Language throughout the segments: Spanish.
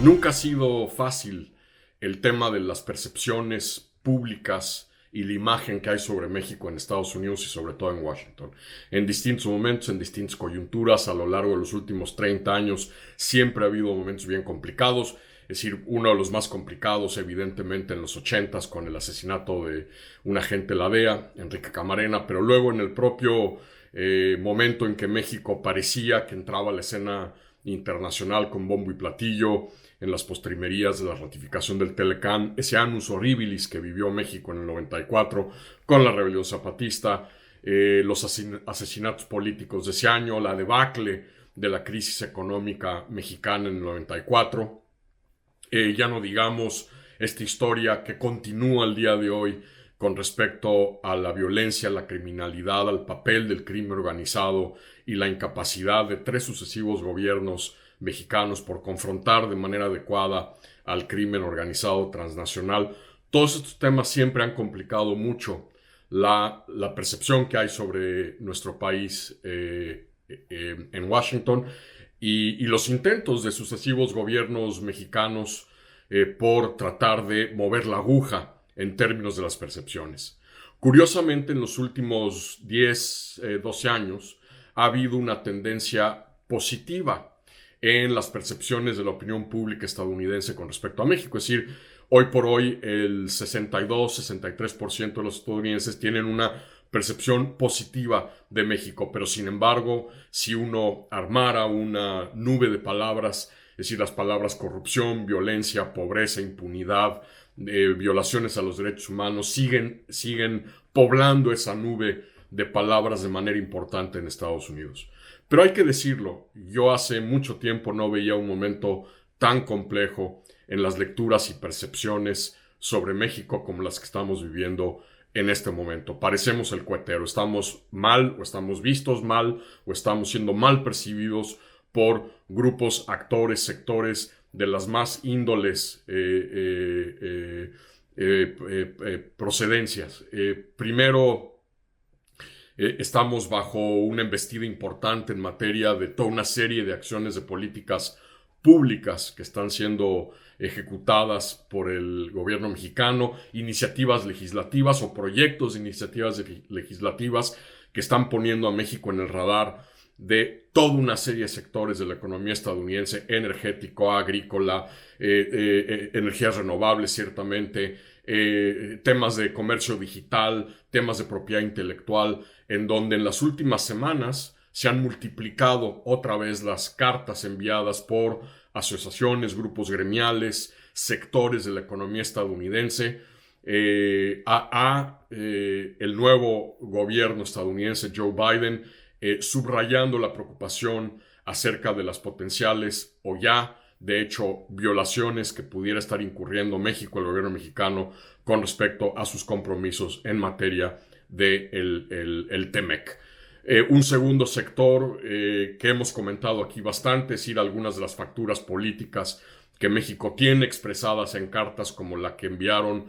Nunca ha sido fácil el tema de las percepciones públicas y la imagen que hay sobre México en Estados Unidos y sobre todo en Washington. En distintos momentos, en distintas coyunturas, a lo largo de los últimos 30 años, siempre ha habido momentos bien complicados. Es decir, uno de los más complicados, evidentemente, en los 80s con el asesinato de un agente de la DEA, Enrique Camarena, pero luego en el propio momento en que México parecía que entraba a la escena internacional con bombo y platillo, en las postrimerías de la ratificación del Telecán, ese annus horribilis que vivió México en el 94 con la rebelión zapatista, los asesinatos políticos de ese año, la debacle de la crisis económica mexicana en el 94. Ya no digamos esta historia que continúa al día de hoy con respecto a la violencia, la criminalidad, al papel del crimen organizado y la incapacidad de 3 sucesivos gobiernos mexicanos por confrontar de manera adecuada al crimen organizado transnacional. Todos estos temas siempre han complicado mucho la percepción que hay sobre nuestro país en Washington y los intentos de sucesivos gobiernos mexicanos por tratar de mover la aguja en términos de las percepciones. Curiosamente, en los últimos 10, 12 años ha habido una tendencia positiva en las percepciones de la opinión pública estadounidense con respecto a México. Es decir, hoy por hoy el 62-63% de los estadounidenses tienen una percepción positiva de México, pero sin embargo, si uno armara una nube de palabras, es decir, las palabras corrupción, violencia, pobreza, impunidad, violaciones a los derechos humanos, siguen poblando esa nube de palabras de manera importante en Estados Unidos. Pero hay que decirlo, yo hace mucho tiempo no veía un momento tan complejo en las lecturas y percepciones sobre México como las que estamos viviendo en este momento. Parecemos el cuetero, estamos mal o estamos vistos mal o estamos siendo mal percibidos por grupos, actores, sectores de las más índoles procedencias. Primero, estamos bajo una embestida importante en materia de toda una serie de acciones de políticas públicas que están siendo ejecutadas por el gobierno mexicano, iniciativas legislativas o proyectos de iniciativas legislativas que están poniendo a México en el radar de toda una serie de sectores de la economía estadounidense, energético, agrícola, energías renovables, ciertamente, temas de comercio digital, temas de propiedad intelectual, en donde en las últimas semanas se han multiplicado otra vez las cartas enviadas por asociaciones, grupos gremiales, sectores de la economía estadounidense el nuevo gobierno estadounidense, Joe Biden, subrayando la preocupación acerca de las potenciales o ya, de hecho, violaciones que pudiera estar incurriendo México, el gobierno mexicano, con respecto a sus compromisos en materia del TEMEC. Un segundo sector que hemos comentado aquí bastante, es decir, algunas de las facturas políticas que México tiene expresadas en cartas como la que enviaron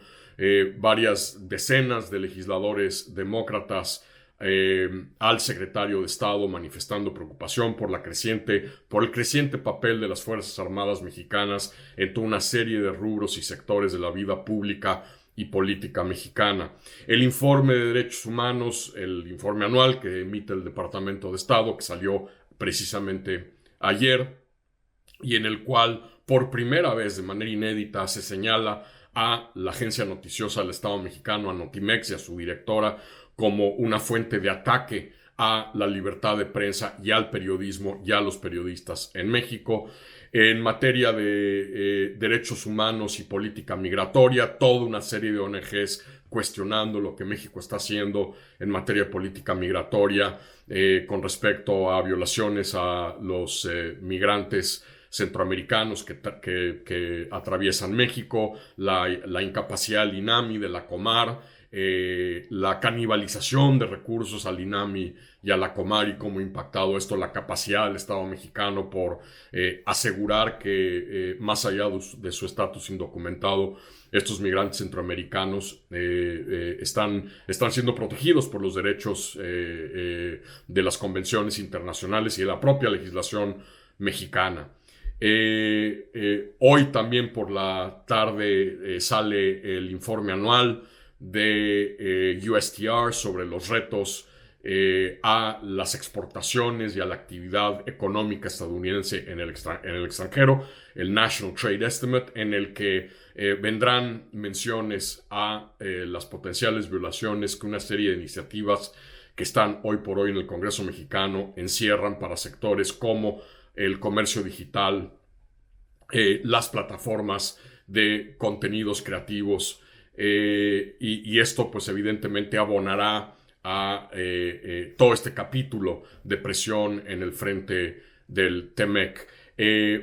varias decenas de legisladores demócratas al secretario de Estado manifestando preocupación por el creciente papel de las Fuerzas Armadas mexicanas en toda una serie de rubros y sectores de la vida pública y política mexicana. El informe de derechos humanos, el informe anual que emite el Departamento de Estado, que salió precisamente ayer, y en el cual por primera vez de manera inédita se señala a la agencia noticiosa del Estado mexicano, a Notimex y a su directora, como una fuente de ataque a la libertad de prensa y al periodismo y a los periodistas en México. En materia de derechos humanos y política migratoria, toda una serie de ONGs cuestionando lo que México está haciendo en materia de política migratoria con respecto a violaciones a los migrantes centroamericanos que atraviesan México, la incapacidad del INAMI, de la Comar, la canibalización de recursos al INAMI y a la Comar y cómo ha impactado esto la capacidad del Estado mexicano por asegurar que más allá de su estatus indocumentado, estos migrantes centroamericanos están siendo protegidos por los derechos de las convenciones internacionales y de la propia legislación mexicana. Hoy también por la tarde sale el informe anual de USTR sobre los retos a las exportaciones y a la actividad económica estadounidense en el extranjero, el National Trade Estimate, en el que vendrán menciones a las potenciales violaciones que una serie de iniciativas que están hoy por hoy en el Congreso mexicano encierran para sectores como el comercio digital, las plataformas de contenidos creativos, y esto pues evidentemente abonará a todo este capítulo de presión en el frente del TEMEC.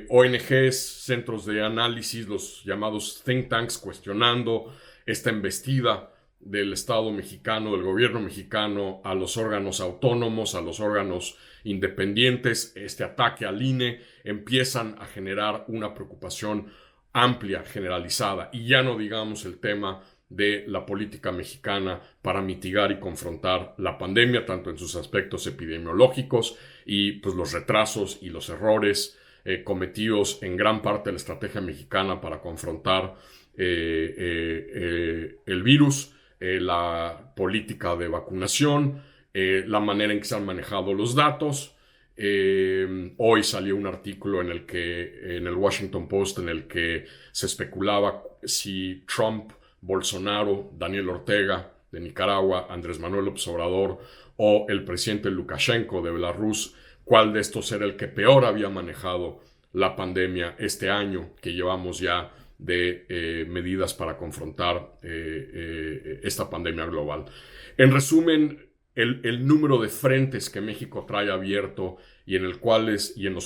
ONGs, centros de análisis, los llamados think tanks, cuestionando esta embestida del Estado mexicano, del gobierno mexicano, a los órganos autónomos, a los órganos independientes, este ataque al INE, empiezan a generar una preocupación amplia, generalizada, y ya no digamos el tema de la política mexicana para mitigar y confrontar la pandemia, tanto en sus aspectos epidemiológicos y pues los retrasos y los errores cometidos en gran parte de la estrategia mexicana para confrontar el virus, la política de vacunación, la manera en que se han manejado los datos. Hoy salió un artículo en el Washington Post en el que se especulaba si Trump, Bolsonaro, Daniel Ortega de Nicaragua, Andrés Manuel López Obrador o el presidente Lukashenko de Belarus, cuál de estos era el que peor había manejado la pandemia este año que llevamos ya de medidas para confrontar esta pandemia global. En resumen, el número de frentes que México trae abierto y en los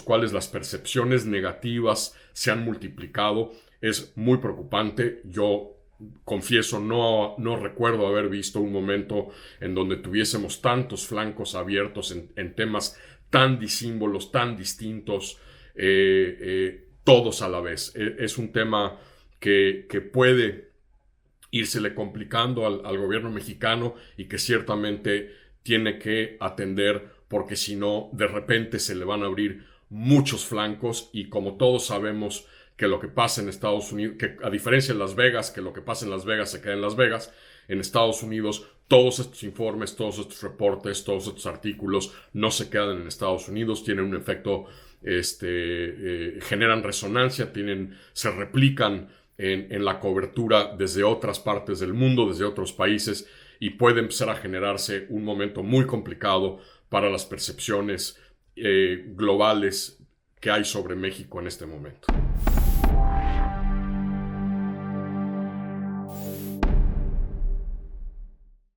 cuales las percepciones negativas se han multiplicado es muy preocupante. Yo confieso, no recuerdo haber visto un momento en donde tuviésemos tantos flancos abiertos en temas tan disímbolos, tan distintos, todos a la vez. Es un tema que puede írsele complicando al gobierno mexicano y que ciertamente tiene que atender, porque si no, de repente se le van a abrir muchos flancos, y como todos sabemos que lo que pasa en Estados Unidos, que a diferencia de Las Vegas, que lo que pasa en Las Vegas se queda en Las Vegas, en Estados Unidos todos estos informes, todos estos reportes, todos estos artículos no se quedan en Estados Unidos, tienen un efecto, generan resonancia, se replican en la cobertura desde otras partes del mundo, desde otros países, y puede empezar a generarse un momento muy complicado para las percepciones globales que hay sobre México en este momento.